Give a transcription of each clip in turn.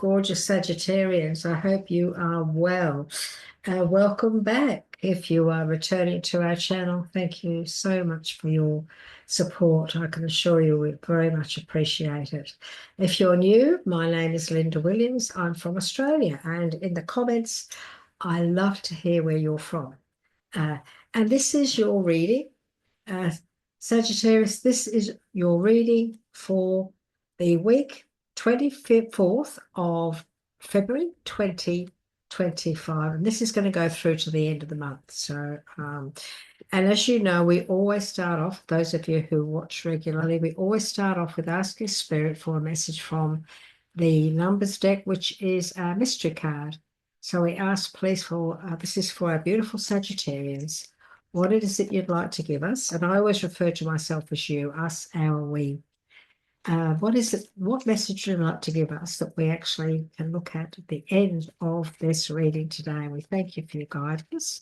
gorgeous Sagittarians. I hope you are well. Welcome back. If you are returning to our channel, thank you so much for your support. I can assure you we very much appreciate it. If you're new, my name is Linda Williams. I'm from Australia, and in the comments, I love to hear where you're from. And this is your reading. Sagittarius, this is your reading for the week 24th of February 2025, and this is going to go through to the end of the month. So and as you know, we always start off, those of you who watch regularly, we always start off with asking Spirit for a message from the numbers deck, which is a mystery card. So we ask, please, for this is for our beautiful Sagittarians, what it is that you'd like to give us. And I always refer to myself as you, us, our, we. What is it? What message would you like to give us that we actually can look at the end of this reading today? And we thank you for your guidance.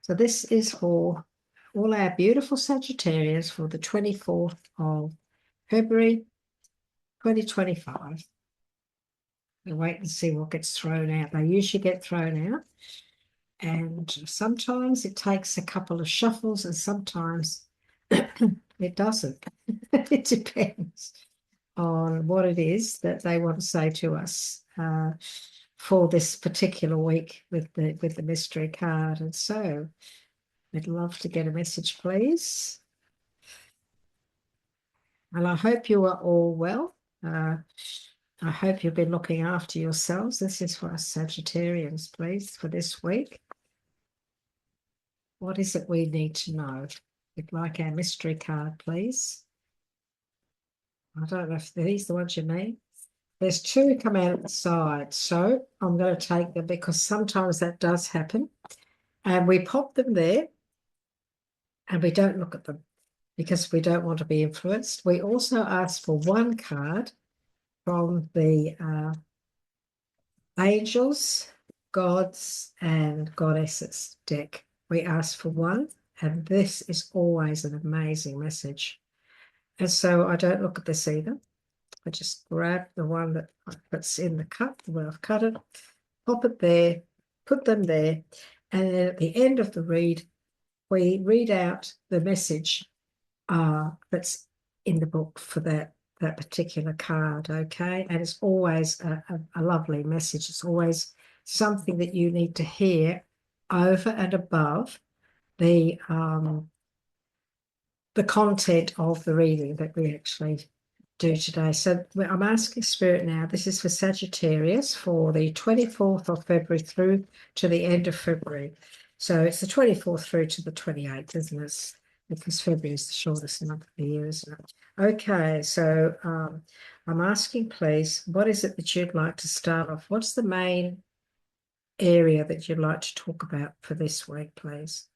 So this is for all our beautiful Sagittarians for the 24th of February 2025. We'll wait and see what gets thrown out. They usually get thrown out. And sometimes it takes a couple of shuffles and sometimes it doesn't. It depends on what it is that they want to say to us for this particular week with the mystery card. And so I'd love to get a message, please. And I hope you are all well. I hope you've been looking after yourselves. This is for us Sagittarians, please, for this week. What is it we need to know? We'd like our mystery card, please. I don't know if these are the ones you mean. There's two come out at the side, so I'm going to take them because sometimes that does happen. And we pop them there and we don't look at them because we don't want to be influenced. We also ask for one card from the Angels, Gods, and Goddesses deck. We ask for one, and this is always an amazing message. And so I don't look at this either. I just grab the one that's in the cup, where I've cut it, pop it there, put them there, and then at the end of the read, we read out the message that's in the book for that particular card, okay? And it's always a lovely message. It's always something that you need to hear over and above the content of the reading that we actually do today. So I'm asking Spirit now, this is for Sagittarius for the 24th of February through to the end of February. So it's the 24th through to the 28th, isn't it? Because February is the shortest month of the year, isn't it? Okay, so I'm asking, please, what is it that you'd like to start off? What's the main area that you'd like to talk about for this week, please?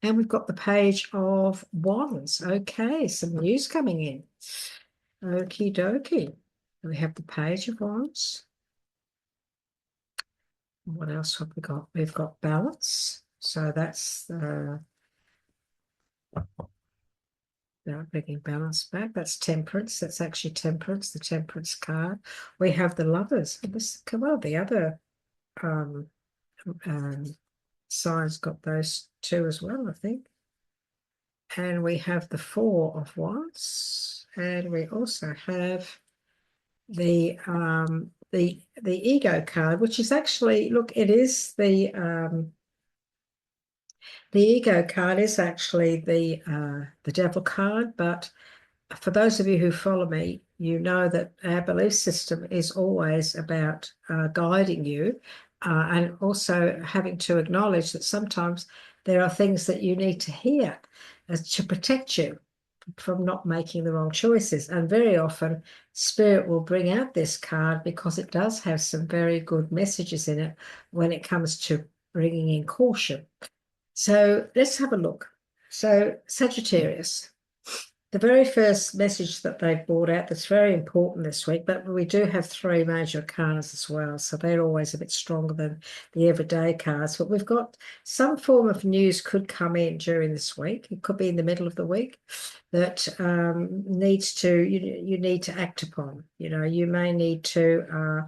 And we've got the page of Wands. Okay, some news coming in. Okie dokie. We have the page of Wands. What else have we got? We've got Balance. So that's bringing balance back. That's Temperance. That's actually Temperance, the Temperance card. We have the Lovers. Well, the other signs got those two as well, I think. And we have the Four of Wands, and we also have the Ego card, which is actually, look, it is the Ego card is actually the Devil card. But for those of you who follow me, you know that our belief system is always about guiding you, and also having to acknowledge that sometimes there are things that you need to hear to protect you from not making the wrong choices. And very often Spirit will bring out this card because it does have some very good messages in it when it comes to bringing in caution. So let's have a look. So Sagittarius, the very first message that they brought out that's very important this week, but we do have three major cards as well, so they're always a bit stronger than the everyday cards. But we've got some form of news could come in during this week. It could be in the middle of the week that needs to you need to act upon. You may need to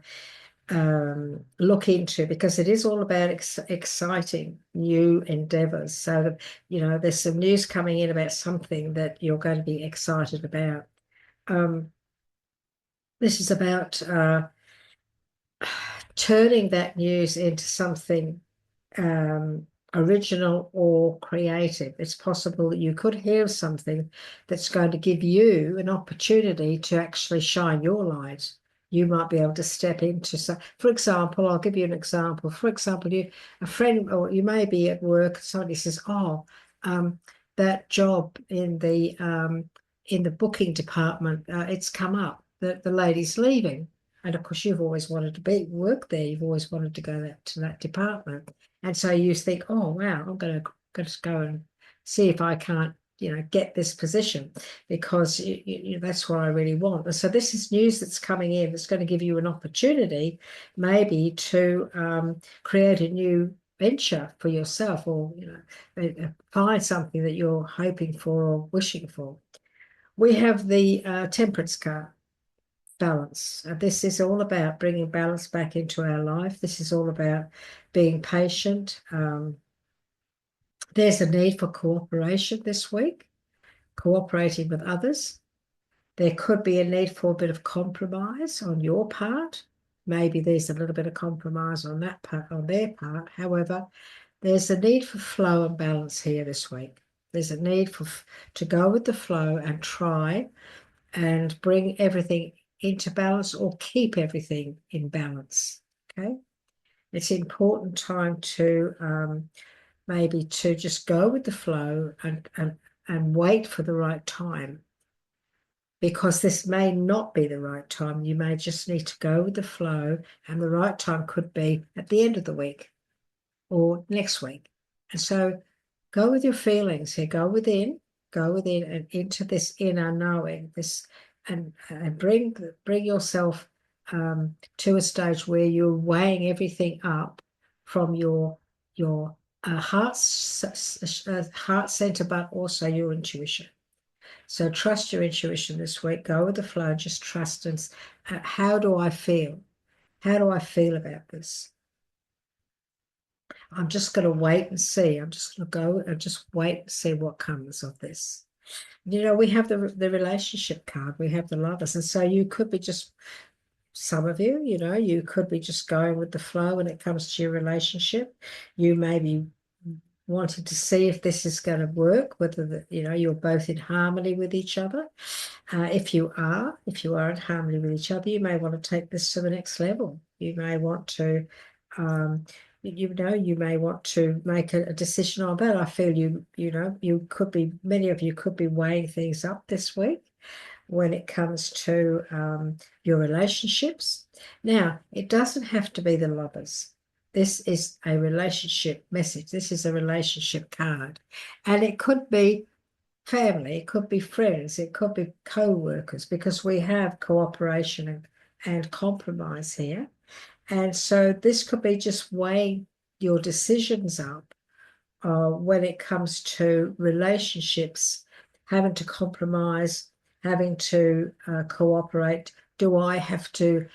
look into, because it is all about exciting new endeavors. So that, there's some news coming in about something that you're going to be excited about. This is about turning that news into something original or creative. It's possible that you could hear something that's going to give you an opportunity to actually shine your light. You might be able to step into some, for example, I'll give you an example. For example, a friend, or you may be at work, somebody says, "Oh, that job in the booking department, it's come up that the lady's leaving." And of course, you've always wanted to work there. You've always wanted to go to that department. And so you think, "Oh, wow, I'm going to go and see if I can't, get this position, because that's what I really want." And so this is news that's coming in that's going to give you an opportunity maybe to create a new venture for yourself, or, find something that you're hoping for or wishing for. We have the Temperance card. Balance. This is all about bringing balance back into our life. This is all about being patient. There's a need for cooperation this week, cooperating with others. There could be a need for a bit of compromise on your part. Maybe there's a little bit of compromise on that part, on their part. However, there's a need for flow and balance here this week. There's a need to go with the flow and try and bring everything into balance, or keep everything in balance. Okay, it's an important time to maybe to just go with the flow and wait for the right time, because this may not be the right time. You may just need to go with the flow, and the right time could be at the end of the week or next week. And so go with your feelings here, go within and into this inner knowing, this, and bring yourself to a stage where you're weighing everything up from your heart center, but also your intuition. So trust your intuition this week. Go with the flow. Just trust. And how do I feel? How do I feel about this? I'm just going to wait and see. I'm just going to go and just wait and see what comes of this. We have the relationship card. We have the lovers. And so you could be just, some of you, you could be just going with the flow when it comes to your relationship. You may be wanting to see if this is going to work, whether you're both in harmony with each other. If you are in harmony with each other, you may want to take this to the next level. You may want to you may want to make a decision on that. I feel you could be, many of you could be weighing things up this week when it comes to your relationships. Now, it doesn't have to be the lovers. This is a relationship message. This is a relationship card. And it could be family, it could be friends, it could be co-workers, because we have cooperation and compromise here. And so this could be just weighing your decisions up when it comes to relationships, having to compromise, having to cooperate. Do I have to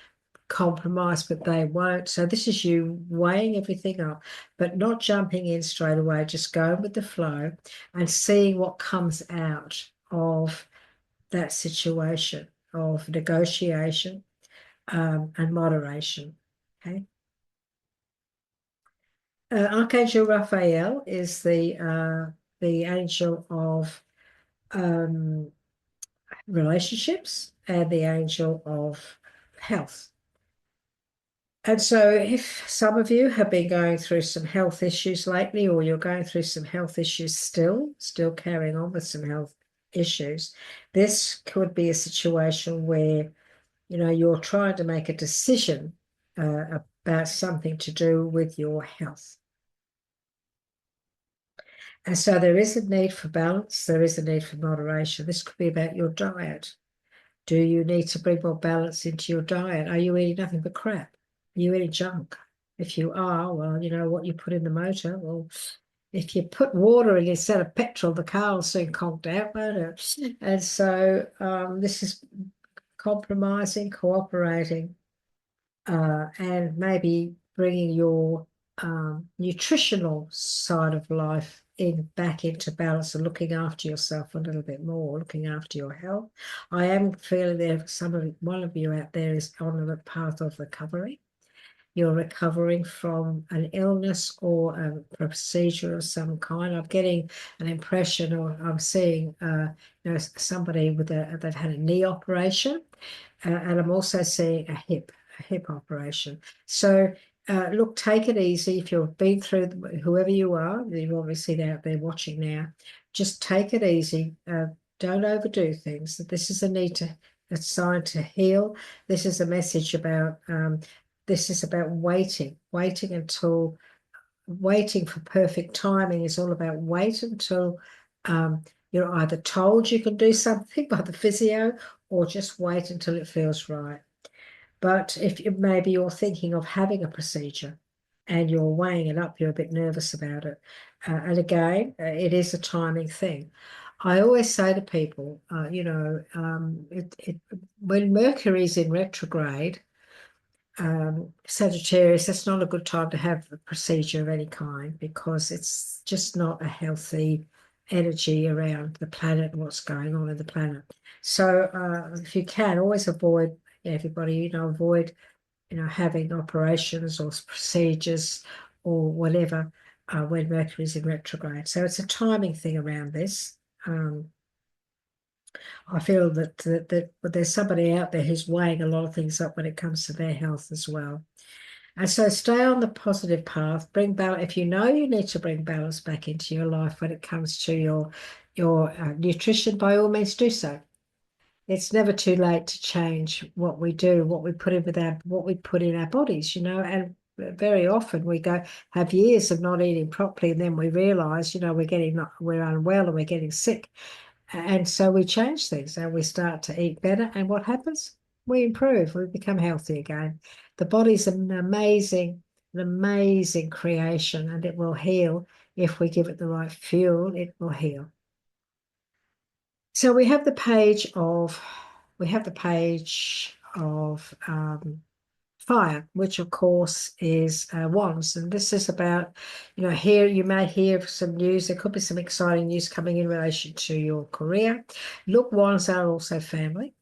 compromise, but they won't? So this is you weighing everything up, but not jumping in straight away, just going with the flow and seeing what comes out of that situation of negotiation and moderation. Okay. Archangel Raphael is the angel of relationships and the angel of health. And so if some of you have been going through some health issues lately, or you're going through some health issues still carrying on with some health issues, this could be a situation where you're trying to make a decision about something to do with your health. And so there is a need for balance. There is a need for moderation. This could be about your diet. Do you need to bring more balance into your diet? Are you eating nothing but crap? Are you eating junk? If you are, well, you know what you put in the motor. Well, if you put water in instead of petrol, the car will soon conk out, won't it? And so this is compromising, cooperating, and maybe bringing your nutritional side of life back into balance and looking after yourself a little bit more, looking after your health. I am feeling that one of you out there is on the path of recovery. You're recovering from an illness or a procedure of some kind. I'm getting an impression, or I'm seeing, somebody they've had a knee operation, and I'm also seeing a hip operation. So look, take it easy. If you've been through, whoever you are, you're obviously out there watching now, just take it easy. Don't overdo things. This is a sign to heal. This is a message about, this is about waiting for perfect timing. Is all about wait until you're either told you can do something by the physio, or just wait until it feels right. But if maybe you're thinking of having a procedure and you're weighing it up, you're a bit nervous about it. And again, it is a timing thing. I always say to people, when Mercury's in retrograde, Sagittarius, that's not a good time to have a procedure of any kind, because it's just not a healthy energy around the planet and what's going on in the planet. So if you can, always avoid, everybody, avoid, having operations or procedures or whatever when Mercury's in retrograde. So it's a timing thing around this. I feel that there's somebody out there who's weighing a lot of things up when it comes to their health as well. And so stay on the positive path, bring balance. If you know you need to bring balance back into your life when it comes to your nutrition, by all means do so. It's never too late to change what we do, what we put in our bodies, and very often we have years of not eating properly, and then we realize, we're unwell and we're getting sick. And so we change things and we start to eat better. And what happens? We improve. We become healthy again. The body's an amazing creation, and it will heal if we give it the right fuel. It will heal. So we have the page of fire, which of course is wands, and this is about, here you may hear some news. There could be some exciting news coming in relation to your career. Look, wands are also family.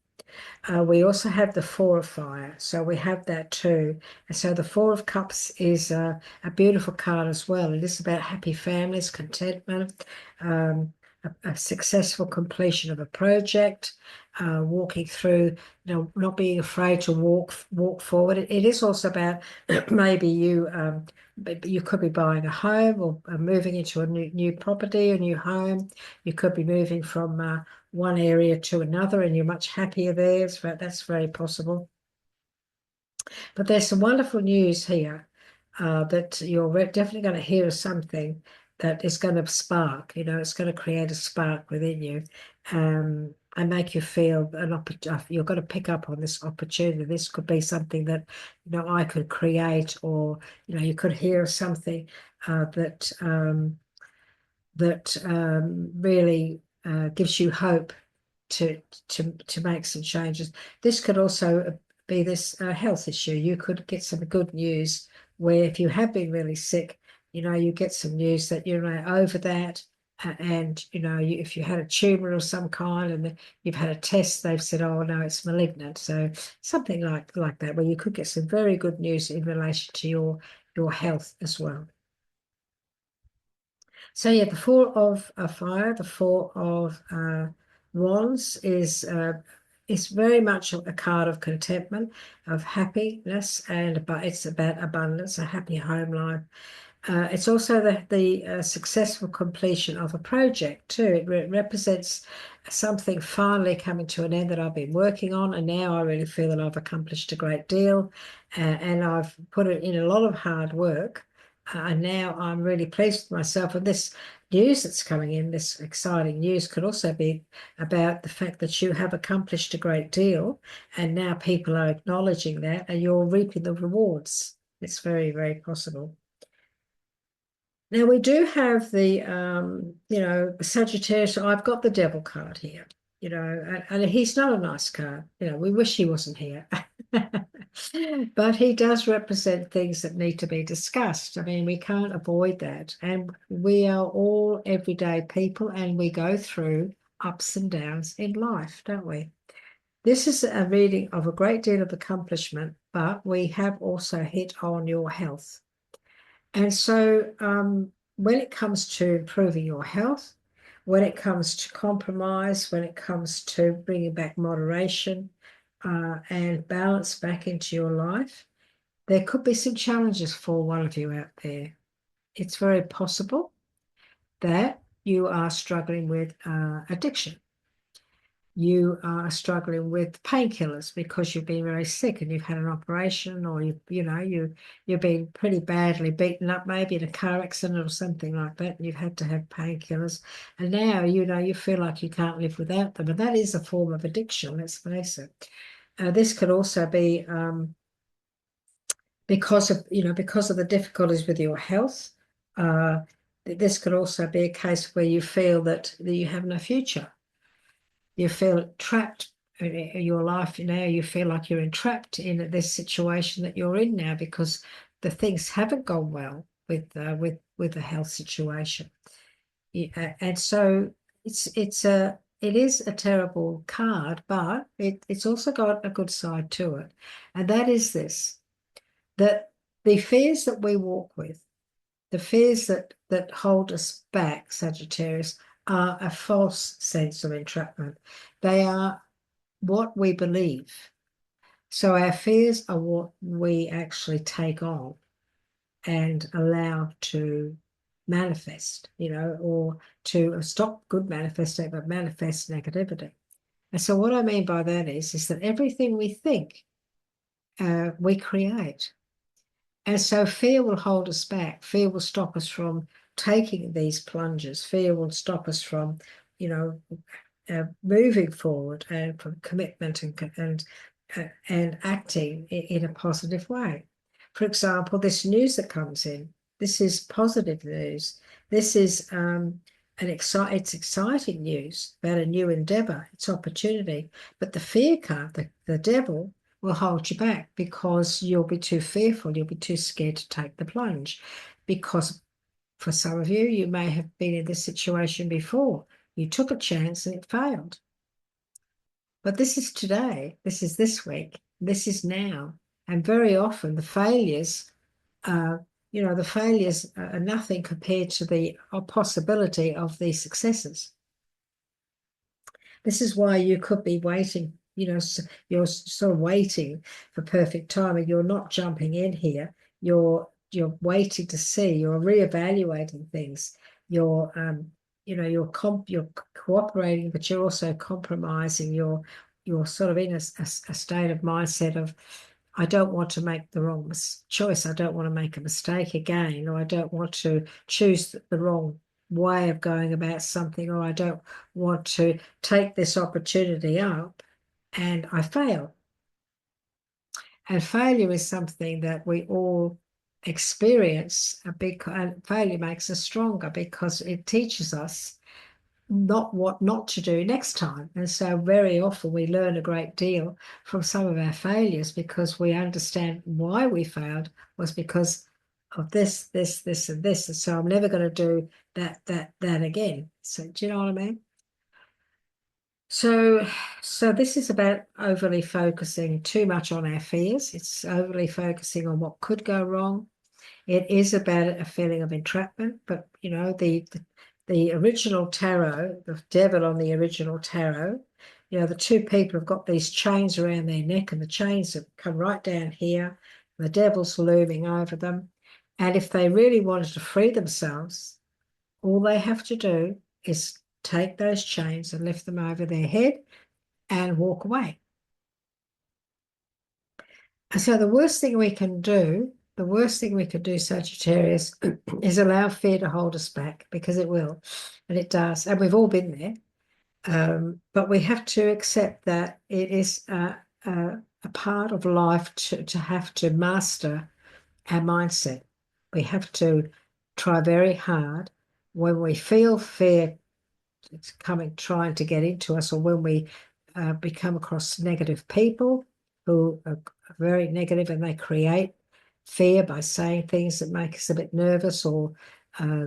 We also have the Four of Fire, so we have that too. And so the Four of Cups is a beautiful card as well. It is about happy families, contentment, a successful completion of a project, walking through, not being afraid to walk forward. It is also about maybe you could be buying a home, or moving into a new property, a new home. You could be moving from one area to another, and you're much happier there. So that's very possible. But there's some wonderful news here that you're definitely going to hear something that is going to spark. It's going to create a spark within you, and make you feel you're going to pick up on this opportunity. This could be something that I could create, or you could hear something that really gives you hope to make some changes. This could also be this health issue. You could get some good news where, if you have been really sick, you get some news that you're over that. And if you had a tumor of some kind and you've had a test, they've said, oh no, it's malignant. So something like that, where you could get some very good news in relation to your health as well. So yeah, the Four of Fire, the Four of Wands is very much a card of contentment, of happiness, but it's about abundance, a happy home life. It's also the successful completion of a project too. It represents something finally coming to an end that I've been working on, and now I really feel that I've accomplished a great deal, and I've put it in a lot of hard work. And now I'm really pleased with myself. And this news that's coming in, this exciting news, could also be about the fact that you have accomplished a great deal, and now people are acknowledging that, and you're reaping the rewards. It's very, very possible. Now we do have the, Sagittarius. I've got the Devil card here, and he's not a nice card. We wish he wasn't here. But he does represent things that need to be discussed. I mean, we can't avoid that. And we are all everyday people, and we go through ups and downs in life, don't we? This is a reading of a great deal of accomplishment, but we have also hit on your health. And so when it comes to improving your health, when it comes to compromise, when it comes to bringing back moderation and balance back into your life, there could be some challenges for one of you out there. It's very possible that you are struggling with addiction. You are struggling with painkillers because you've been very sick and you've had an operation, or you've been pretty badly beaten up, maybe in a car accident or something like that, and you've had to have painkillers, and now you feel like you can't live without them, and that is a form of addiction, let's face it. This could also be because of the difficulties with your health. This could also be a case where you feel that you have no future. You feel trapped in your life now. You feel like you're entrapped in this situation that you're in now because the things haven't gone well with the health situation. And so it is a terrible card, but it's also got a good side to it, and that is this: that the fears that we walk with, the fears that hold us back, Sagittarius, are a false sense of entrapment. They are what we believe. So our fears are what we actually take on and allow to manifest, or to stop good manifesting, but manifest negativity. And so what I mean by that is that everything we think, we create. And so fear will hold us back. Fear will stop us from taking these plunges. Fear will stop us from, moving forward and from commitment and acting in a positive way. For example, this news that comes in, this is positive news. This is it's exciting news about a new endeavor. It's opportunity. But the fear card, the devil, will hold you back because you'll be too fearful. You'll be too scared to take the plunge. Because for some of you, you may have been in this situation before. You took a chance and it failed. But this is today. This is this week. This is now. And very often the failures are nothing compared to the possibility of the successes. This is why you could be waiting, you're sort of waiting for perfect timing. You're not jumping in here. You're waiting to see. You're reevaluating things. You're cooperating, but you're also compromising. You're sort of in a state of mindset of, I don't want to make the wrong choice. I don't want to make a mistake again, or I don't want to choose the wrong way of going about something, or I don't want to take this opportunity up and I fail. And failure is something that we all experience. And failure makes us stronger because it teaches us what not to do next time. And so very often we learn a great deal from some of our failures because we understand why we failed was because of this, and this. And so I'm never going to do that again. So do you know what I mean? So this is about overly focusing too much on our fears. It's overly focusing on what could go wrong. It is about a feeling of entrapment, but the original tarot, the devil on the original tarot, the two people have got these chains around their neck, and the chains have come right down here. The devil's looming over them. And if they really wanted to free themselves, all they have to do is take those chains and lift them over their head and walk away. And so the worst thing we can do the worst thing we could do, Sagittarius, is allow fear to hold us back, because it will, and it does, and we've all been there. But we have to accept that it is a part of life to have to master our mindset. We have to try very hard when we feel fear it's coming, trying to get into us, or when we become across negative people who are very negative and they create fear by saying things that make us a bit nervous or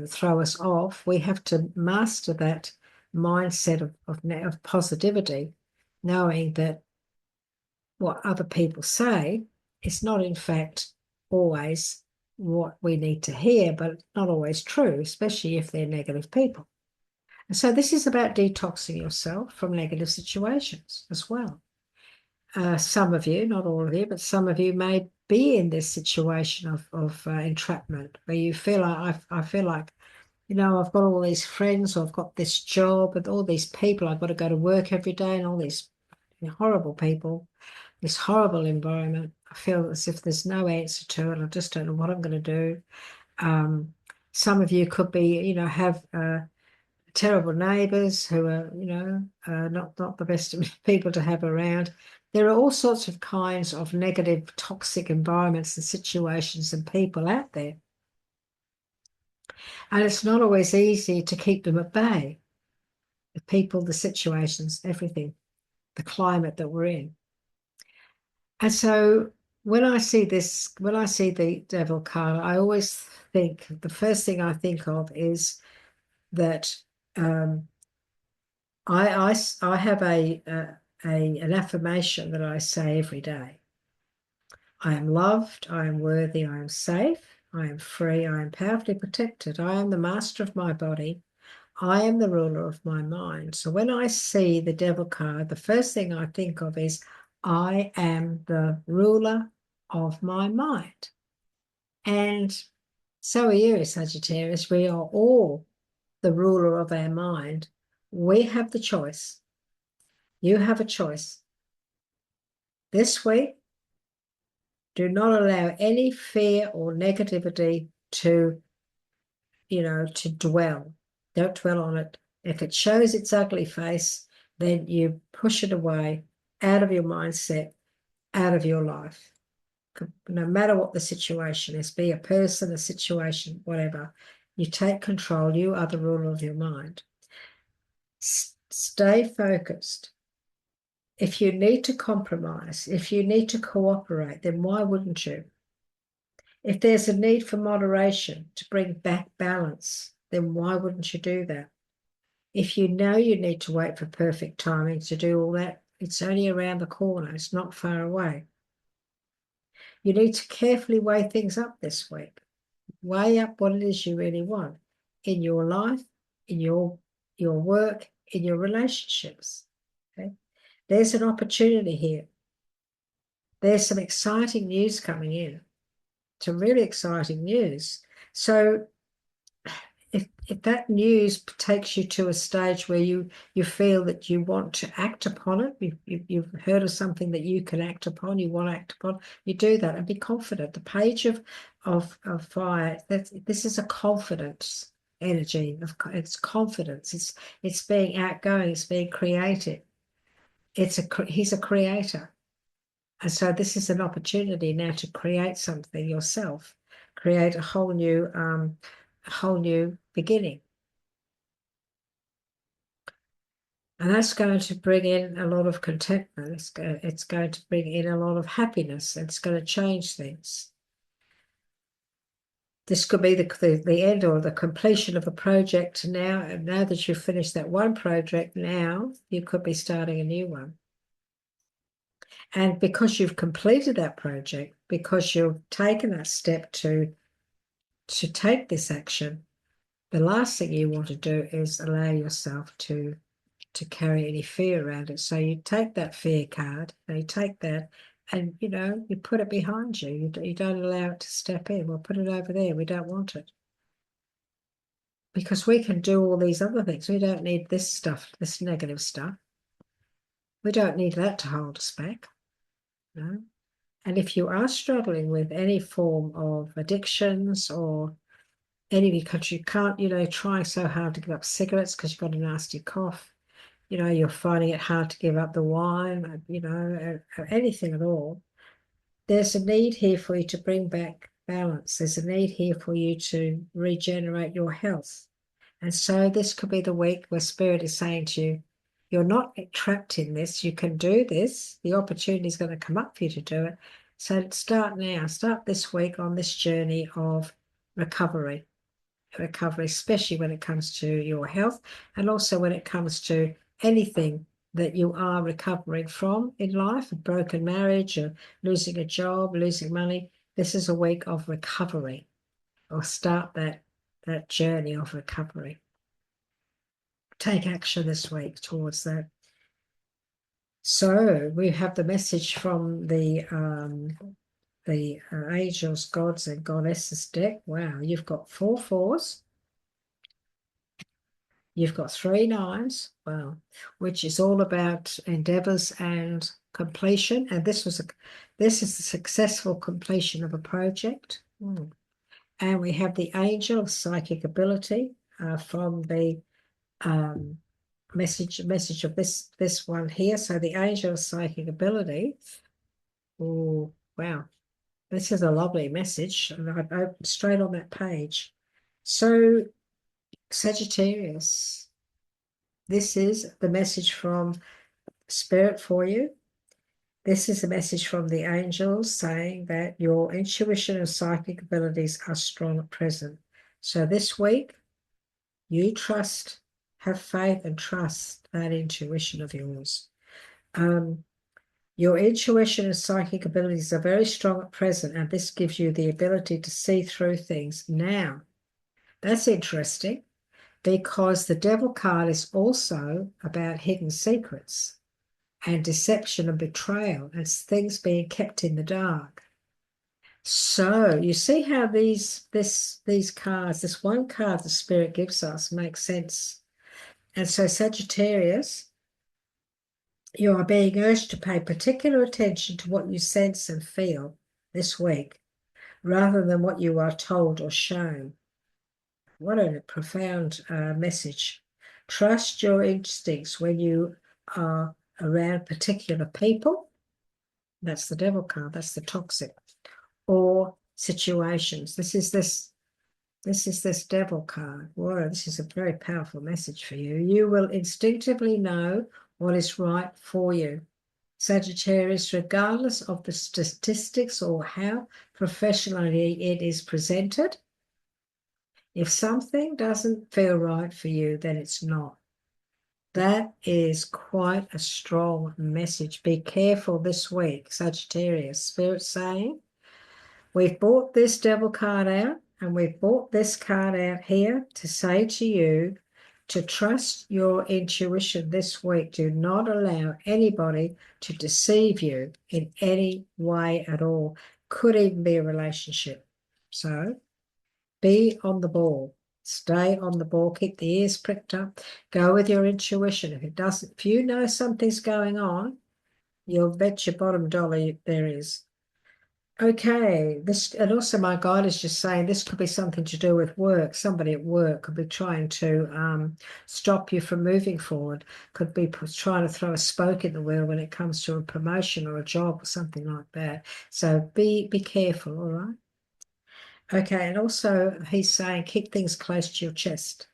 throw us off. We have to master that mindset of positivity, knowing that what other people say is not in fact always what we need to hear, but it's not always true, especially if they're negative people. And so this is about detoxing yourself from negative situations as well. Some of you, not all of you, but some of you may be in this situation of entrapment, where you feel like, I feel like, you know, I've got all these friends, or I've got this job, and all these people, I've got to go to work every day, and all these horrible people, this horrible environment. I feel as if there's no answer to it. I just don't know what I'm going to do. Some of you could be, you know, have terrible neighbours who are, you know, not the best people to have around. There are all sorts of kinds of negative, toxic environments and situations and people out there. And it's not always easy to keep them at bay. The people, the situations, everything, the climate that we're in. And so when I see this, when I see the Devil card, I always think, the first thing I think of is that I have an affirmation that I say every day. I am loved, I am worthy, I am safe, I am free, I am powerfully protected, I am the master of my body, I am the ruler of my mind. So when I see the Devil card, the first thing I think of is, I am the ruler of my mind. And so are you, Sagittarius. We are all the ruler of our mind. We have the choice. You have a choice. This week, do not allow any fear or negativity to, you know, to dwell. Don't dwell on it. If it shows its ugly face, then you push it away, out of your mindset, out of your life. No matter what the situation is, be a person, a situation, whatever, you take control. You are the ruler of your mind. Stay focused. If you need to compromise, if you need to cooperate, then why wouldn't you? If there's a need for moderation to bring back balance, then why wouldn't you do that? If you know you need to wait for perfect timing to do all that, it's only around the corner. It's not far away. You need to carefully weigh things up this week. Weigh up what it is you really want in your life, in your work, in your relationships. Okay? There's an opportunity here. There's some exciting news coming in, some really exciting news. So if that news takes you to a stage where you feel that you want to act upon it, you've heard of something that you can act upon, you want to act upon, you do that and be confident. The page of fire, this is a confidence energy. It's confidence. It's being outgoing. It's being creative. He's a creator. And so this is an opportunity now to create something yourself, create a whole new beginning. And that's going to bring in a lot of contentment. It's going to bring in a lot of happiness. It's going to change things. This could be the end or the completion of a project now. And now that you've finished that one project, now you could be starting a new one. And because you've completed that project, because you've taken that step to take this action, the last thing you want to do is allow yourself to carry any fear around it. So you take that fear card, and you take that, and you know, you put it behind you. You don't allow it to step in. We'll put it over there. We don't want it. Because we can do all these other things. We don't need this stuff, this negative stuff. We don't need that to hold us back. No. And if you are struggling with any form of addictions or any, because you can't, trying so hard to give up cigarettes because you've got a nasty cough, you're finding it hard to give up the wine, anything at all, there's a need here for you to bring back balance. There's a need here for you to regenerate your health. And so this could be the week where Spirit is saying to you, you're not trapped in this. You can do this. The opportunity is going to come up for you to do it. So start now. Start this week on this journey of recovery, especially when it comes to your health and also when it comes to anything that you are recovering from in life, a broken marriage or losing a job, losing money. This is a week of recovery, or start that journey of recovery. Take action this week towards that. So we have the message from the angels, gods, and goddesses deck. Wow, you've got 4 4s. You've got 3 9s. Wow, which is all about endeavors and completion. And this is the successful completion of a project. And we have the angel of psychic ability from the message of this one here. So the angel of psychic ability. Oh, wow. This is a lovely message. And I've opened straight on that page. So Sagittarius, this is the message from Spirit for you. This is a message from the angels saying that your intuition and psychic abilities are strong at present. So this week, you have faith and trust that intuition of yours. Your intuition and psychic abilities are very strong at present, and this gives you the ability to see through things now. That's interesting because the Devil card is also about hidden secrets and deception and betrayal and things being kept in the dark. So you see how these cards, this one card the Spirit gives us makes sense. And so Sagittarius, you are being urged to pay particular attention to what you sense and feel this week, rather than what you are told or shown. What a profound message. Trust your instincts when you are around particular people. That's the Devil card. That's the toxic. Or situations. This is this Devil card. Whoa, this is a very powerful message for you. You will instinctively know what is right for you. Sagittarius, regardless of the statistics or how professionally it is presented, if something doesn't feel right for you, then it's not. That is quite a strong message. Be careful this week, Sagittarius. Spirit saying, we've brought this Devil card out and we've brought this card out here to say to you to trust your intuition this week. Do not allow anybody to deceive you in any way at all. Could even be a relationship. So be on the ball. Stay on the ball. Keep the ears pricked up. Go with your intuition. If you know something's going on, you'll bet your bottom dollar there is. Okay, and also my guide is just saying this could be something to do with work. Somebody at work could be trying to stop you from moving forward, could be trying to throw a spoke in the wheel when it comes to a promotion or a job or something like that. So be careful, all right? Okay, and also he's saying keep things close to your chest.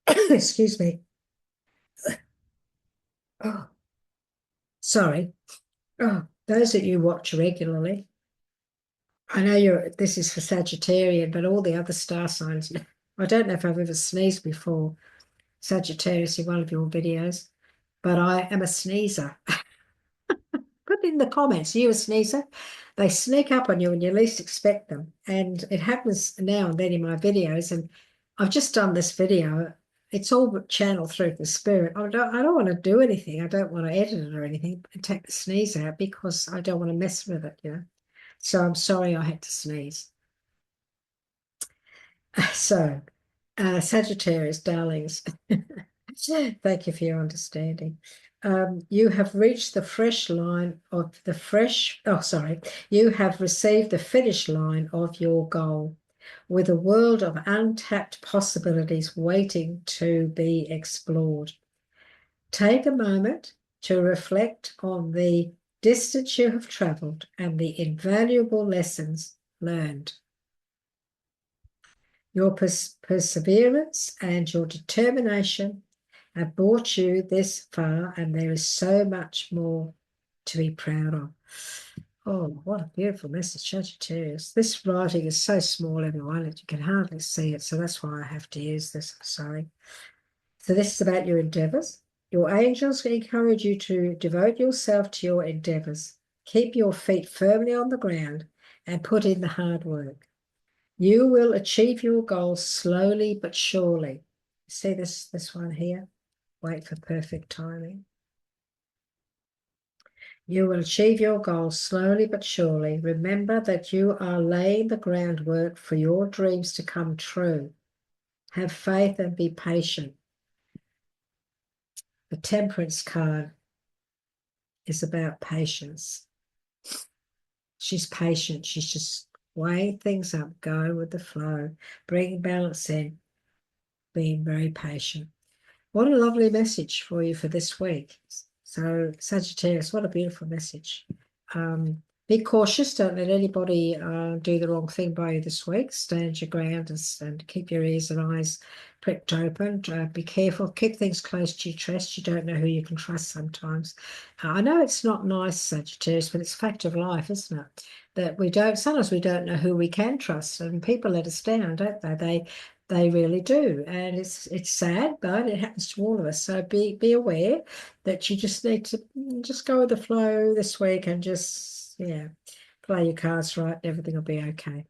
Excuse me. Oh, sorry. Oh, those that you watch regularly, I know this is for Sagittarian, but all the other star signs, I don't know if I've ever sneezed before, Sagittarius, in one of your videos, but I am a sneezer. Put in the comments, are you a sneezer? They sneak up on you when you least expect them. And it happens now and then in my videos. And I've just done this video. It's all channeled through the Spirit. I don't want to do anything. I don't want to edit it or anything and take the sneeze out because I don't want to mess with it, So I'm sorry I had to sneeze. So, Sagittarius, darlings, Thank you for your understanding. You have reached the fresh line of the fresh, oh, sorry, you have received the finish line of your goal with a world of untapped possibilities waiting to be explored. Take a moment to reflect on the distance you have traveled and the invaluable lessons learned. Your perseverance and your determination have brought you this far, and there is so much more to be proud of. Oh, what a beautiful message, Sagittarius. This writing is so small, everyone, that you can hardly see it, so that's why I have to use this. Sorry. So this is about your endeavors. Your angels encourage you to devote yourself to your endeavors. Keep your feet firmly on the ground and put in the hard work. You will achieve your goals slowly but surely. See this one here? Wait for perfect timing. You will achieve your goals slowly but surely. Remember that you are laying the groundwork for your dreams to come true. Have faith and be patient. The Temperance card is about patience. She's patient. She's just weighing things up, going with the flow, bringing balance in, being very patient. What a lovely message for you for this week. So, Sagittarius, what a beautiful message. Be cautious. Don't let anybody do the wrong thing by you this week. Stand your ground and keep your ears and eyes pricked open. Be careful. Keep things close to your chest. You don't know who you can trust sometimes. I know it's not nice, Sagittarius, but it's a fact of life, isn't it? That sometimes we don't know who we can trust, and people let us down, don't they? They really do, and it's sad, but it happens to all of us. So be aware that you just need to just go with the flow this week and just play your cards right, and everything will be okay.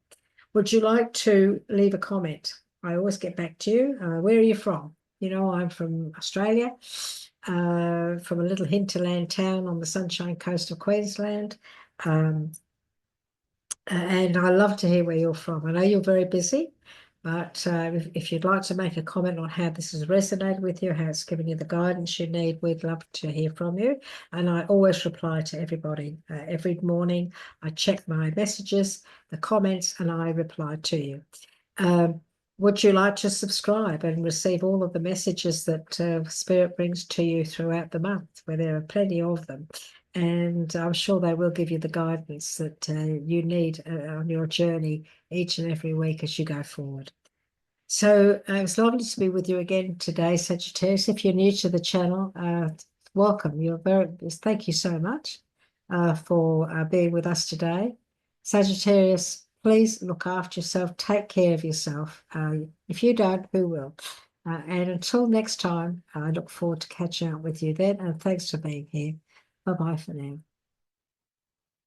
Would you like to leave a comment? I always get back to you. Where are you from? You know, I'm from Australia, from a little hinterland town on the Sunshine Coast of Queensland. And I love to hear where you're from. I know you're very busy, but if you'd like to make a comment on how this has resonated with you, how it's given you the guidance you need, we'd love to hear from you. And I always reply to everybody. Every morning, I check my messages, the comments, and I reply to you. Would you like to subscribe and receive all of the messages that Spirit brings to you throughout the month, where there are plenty of them? And I'm sure they will give you the guidance that you need on your journey each and every week as you go forward. So it's lovely to be with you again today, Sagittarius. If you're new to the channel, welcome. Thank you so much for being with us today. Sagittarius, please look after yourself. Take care of yourself. If you don't, who will? And until next time, I look forward to catching up with you then. And thanks for being here. Bye-bye for now.